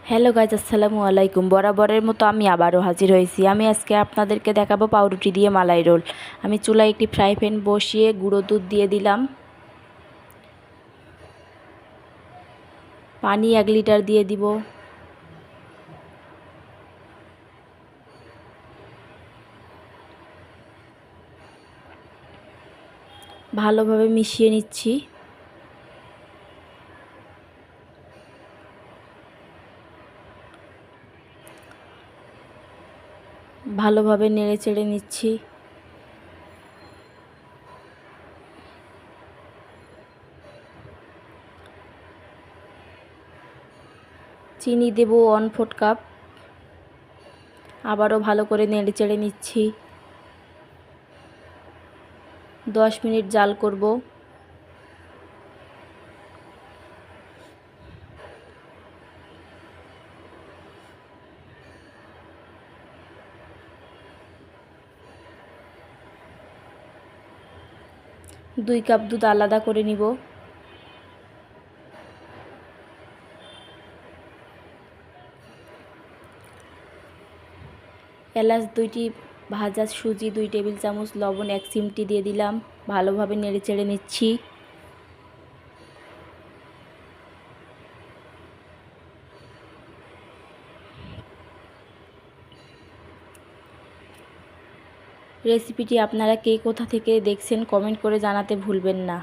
Hello guys, আসসালামু আলাইকুম। বরাবরের মতো আমি আবারও হাজির হয়েছি। আমি আজকে আপনাদেরকে দেখাবো পাউরুটি দিয়ে মালাই রোল। আমি চুলায় একটি ফ্রাই প্যান বসিয়ে গুঁড়ো দুধ দিয়ে দিলাম, পানি 1 লিটার দিয়ে দিব, ভালোভাবে মিশিয়ে নিচ্ছি। ভালোভাবে নেড়ে চেড়ে নিচ্ছি। চিনি দেব 1/4 কাপ। আবারও ভালো করে নেড়ে চেড়ে নিচ্ছি। 10 মিনিট জাল করব। দুই কাপ দুধ আলাদা করে নিব। এলাচ 2টি, ভাজা সুজি 2 টেবিল চামচ, লবণ 1 চিমটি দিয়ে দিলাম। ভালোভাবে নেড়ে চেড়ে নিচ্ছি। রেসিপিটি আপনারা কে কোথা থেকে দেখছেন কমেন্ট করে জানাতে ভুলবেন না।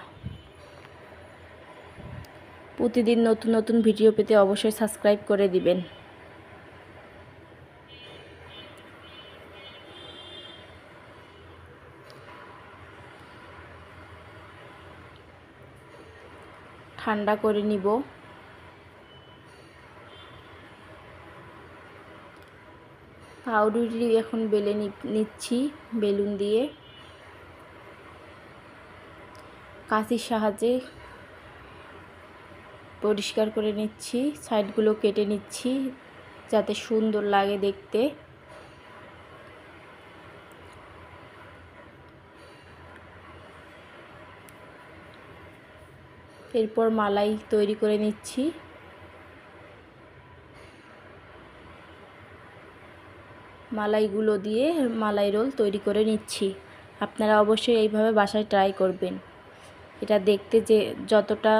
প্রতিদিন নতুন নতুন ভিডিও পেতে অবশ্যই সাবস্ক্রাইব করে দিবেন। ঠান্ডা করে নিব। পাউরুটি এখন বেলে নিচ্ছি বেলুন দিয়ে। কাঁচির সাহায্যে পরিষ্কার করে নিচ্ছি, সাইডগুলো কেটে নিচ্ছি যাতে সুন্দর লাগে দেখতে। এরপর মালাই তৈরি করে নিচ্ছি। মালাইগুলো দিয়ে মালাই রোল তৈরি করে নিচ্ছি। আপনারা অবশ্যই এইভাবে বাসায় ট্রাই করবেন। এটা দেখতে যে যতটা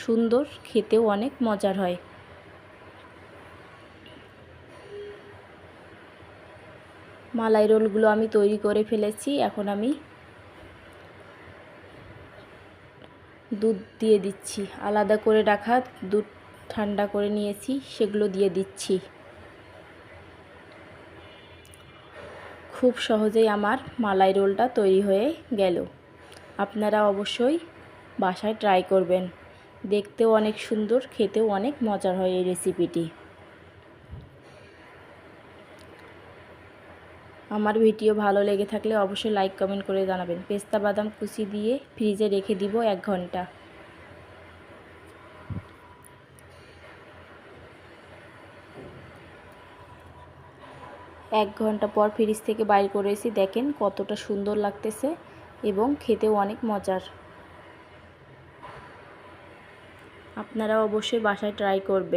সুন্দর, খেতেও অনেক মজার হয়। মালাই রোলগুলো আমি তৈরি করে ফেলেছি। এখন আমি দুধ দিয়ে দিচ্ছি। আলাদা করে রাখা দুধ ঠান্ডা করে নিয়েছি, সেগুলো দিয়ে দিচ্ছি। খুব সহজেই আমার মালাই রোলটা তৈরি হয়ে গেল। আপনারা অবশ্যই বাসায় ট্রাই করবেন। দেখতেও অনেক সুন্দর, খেতেও অনেক মজার হয় এই রেসিপিটি। আমার ভিডিও ভালো লেগে থাকলে অবশ্যই লাইক কমেন্ট করে জানাবেন। পেস্তা বাদাম কুচি দিয়ে ফ্রিজে রেখে দিব 1 ঘন্টা। এক ঘন্টা পর ফ্রিজ থেকে বাইর করেছি, দেখেন কতটা সুন্দর লাগতেছে এবং খেতেও অনেক মজার। আপনারা অবশ্যই বাসায় ট্রাই করবেন।